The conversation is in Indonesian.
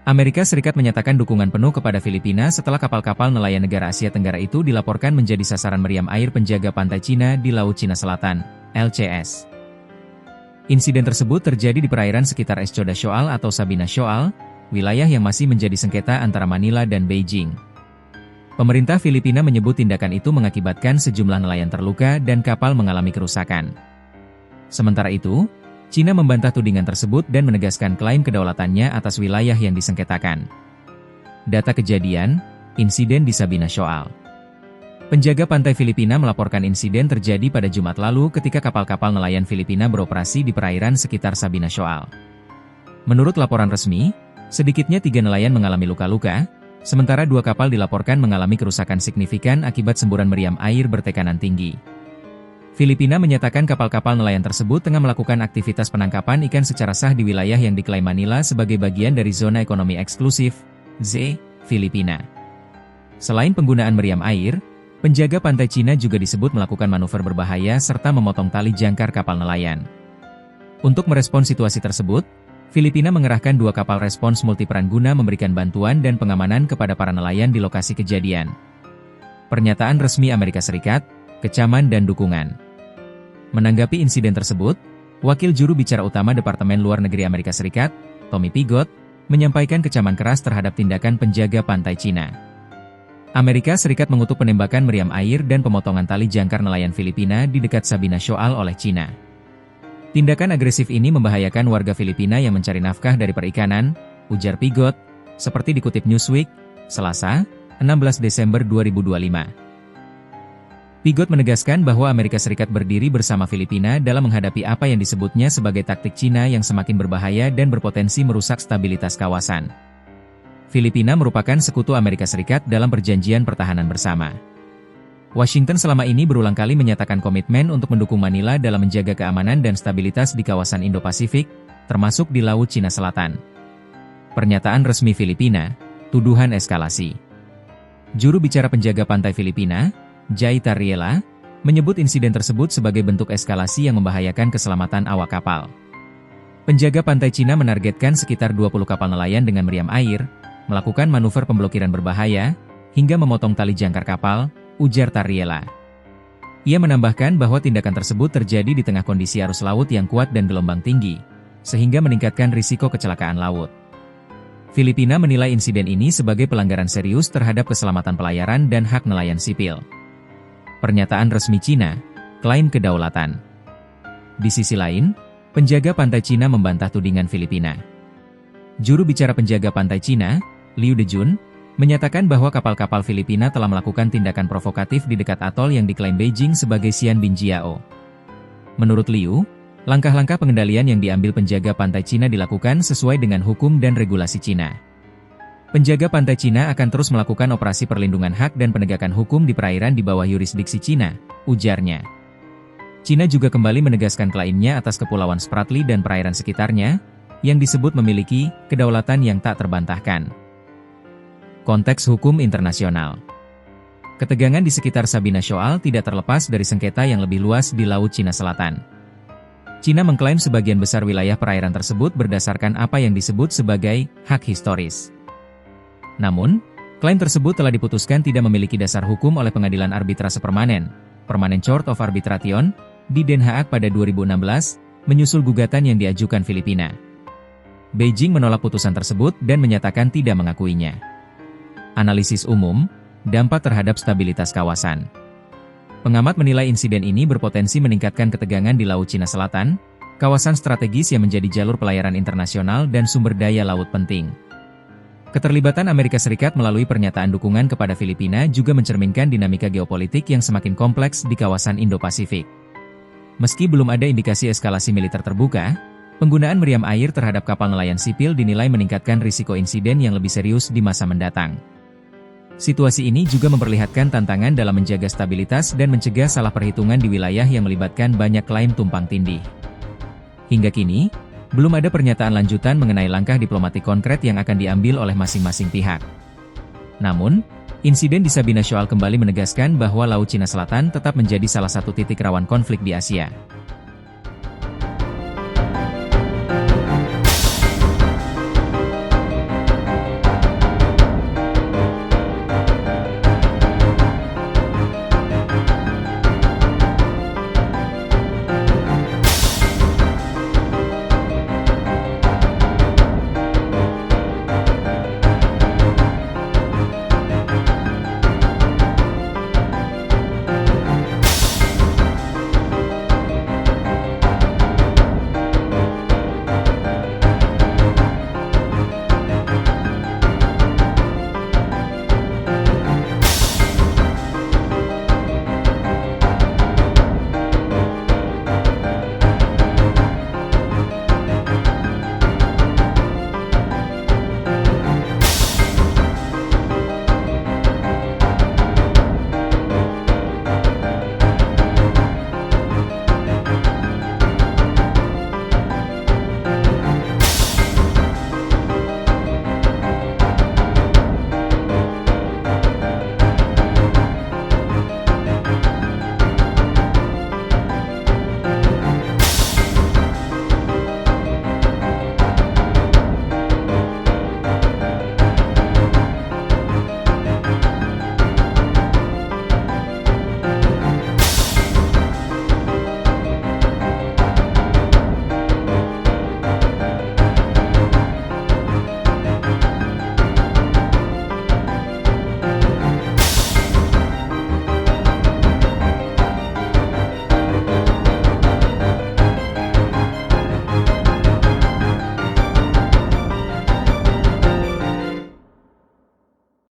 Amerika Serikat menyatakan dukungan penuh kepada Filipina setelah kapal-kapal nelayan negara Asia Tenggara itu dilaporkan menjadi sasaran meriam air penjaga pantai Cina di Laut Cina Selatan, LCS. Insiden tersebut terjadi di perairan sekitar Escoda Shoal atau Sabina Shoal, wilayah yang masih menjadi sengketa antara Manila dan Beijing. Pemerintah Filipina menyebut tindakan itu mengakibatkan sejumlah nelayan terluka dan kapal mengalami kerusakan. Sementara itu, Cina membantah tudingan tersebut dan menegaskan klaim kedaulatannya atas wilayah yang disengketakan. Data kejadian, insiden di Sabina Shoal. Penjaga pantai Filipina melaporkan insiden terjadi pada Jumat lalu ketika kapal-kapal nelayan Filipina beroperasi di perairan sekitar Sabina Shoal. Menurut laporan resmi, sedikitnya 3 nelayan mengalami luka-luka, sementara 2 kapal dilaporkan mengalami kerusakan signifikan akibat semburan meriam air bertekanan tinggi. Filipina menyatakan kapal-kapal nelayan tersebut tengah melakukan aktivitas penangkapan ikan secara sah di wilayah yang diklaim Manila sebagai bagian dari Zona Ekonomi Eksklusif, ZEE, Filipina. Selain penggunaan meriam air, penjaga pantai Cina juga disebut melakukan manuver berbahaya serta memotong tali jangkar kapal nelayan. Untuk merespons situasi tersebut, Filipina mengerahkan 2 kapal respons multiperan guna memberikan bantuan dan pengamanan kepada para nelayan di lokasi kejadian. Pernyataan resmi Amerika Serikat, kecaman dan dukungan. Menanggapi insiden tersebut, Wakil Juru Bicara Utama Departemen Luar Negeri Amerika Serikat, Tommy Pigott, menyampaikan kecaman keras terhadap tindakan penjaga pantai Cina. Amerika Serikat mengutuk penembakan meriam air dan pemotongan tali jangkar nelayan Filipina di dekat Sabina Shoal oleh Cina. Tindakan agresif ini membahayakan warga Filipina yang mencari nafkah dari perikanan, ujar Pigott, seperti dikutip Newsweek, Selasa, 16 Desember 2025. Pigott menegaskan bahwa Amerika Serikat berdiri bersama Filipina dalam menghadapi apa yang disebutnya sebagai taktik Cina yang semakin berbahaya dan berpotensi merusak stabilitas kawasan. Filipina merupakan sekutu Amerika Serikat dalam perjanjian pertahanan bersama. Washington selama ini berulang kali menyatakan komitmen untuk mendukung Manila dalam menjaga keamanan dan stabilitas di kawasan Indo-Pasifik, termasuk di Laut Cina Selatan. Pernyataan resmi Filipina, tuduhan eskalasi. Juru bicara penjaga pantai Filipina, Jay Tarriela, menyebut insiden tersebut sebagai bentuk eskalasi yang membahayakan keselamatan awak kapal. Penjaga pantai Cina menargetkan sekitar 20 kapal nelayan dengan meriam air, melakukan manuver pemblokiran berbahaya, hingga memotong tali jangkar kapal, ujar Tarriela. Ia menambahkan bahwa tindakan tersebut terjadi di tengah kondisi arus laut yang kuat dan gelombang tinggi, sehingga meningkatkan risiko kecelakaan laut. Filipina menilai insiden ini sebagai pelanggaran serius terhadap keselamatan pelayaran dan hak nelayan sipil. Pernyataan resmi Cina, klaim kedaulatan. Di sisi lain, penjaga pantai Cina membantah tudingan Filipina. Juru bicara penjaga pantai Cina, Liu Dejun, menyatakan bahwa kapal-kapal Filipina telah melakukan tindakan provokatif di dekat atol yang diklaim Beijing sebagai Xianbinjiao. Menurut Liu, langkah-langkah pengendalian yang diambil penjaga pantai Cina dilakukan sesuai dengan hukum dan regulasi Cina. Penjaga pantai Cina akan terus melakukan operasi perlindungan hak dan penegakan hukum di perairan di bawah yurisdiksi Cina, ujarnya. Cina juga kembali menegaskan klaimnya atas Kepulauan Spratly dan perairan sekitarnya, yang disebut memiliki kedaulatan yang tak terbantahkan. Konteks hukum internasional. Ketegangan di sekitar Sabina Shoal tidak terlepas dari sengketa yang lebih luas di Laut Cina Selatan. Cina mengklaim sebagian besar wilayah perairan tersebut berdasarkan apa yang disebut sebagai hak historis. Namun, klaim tersebut telah diputuskan tidak memiliki dasar hukum oleh Pengadilan Arbitrase Permanen, Permanent Court of Arbitration, di Den Haag pada 2016, menyusul gugatan yang diajukan Filipina. Beijing menolak putusan tersebut dan menyatakan tidak mengakuinya. Analisis umum, dampak terhadap stabilitas kawasan. Pengamat menilai insiden ini berpotensi meningkatkan ketegangan di Laut Cina Selatan, kawasan strategis yang menjadi jalur pelayaran internasional dan sumber daya laut penting. Keterlibatan Amerika Serikat melalui pernyataan dukungan kepada Filipina juga mencerminkan dinamika geopolitik yang semakin kompleks di kawasan Indo-Pasifik. Meski belum ada indikasi eskalasi militer terbuka, penggunaan meriam air terhadap kapal nelayan sipil dinilai meningkatkan risiko insiden yang lebih serius di masa mendatang. Situasi ini juga memperlihatkan tantangan dalam menjaga stabilitas dan mencegah salah perhitungan di wilayah yang melibatkan banyak klaim tumpang tindih. Hingga kini, belum ada pernyataan lanjutan mengenai langkah diplomatik konkret yang akan diambil oleh masing-masing pihak. Namun, insiden di Sabina Shoal kembali menegaskan bahwa Laut Cina Selatan tetap menjadi salah satu titik rawan konflik di Asia.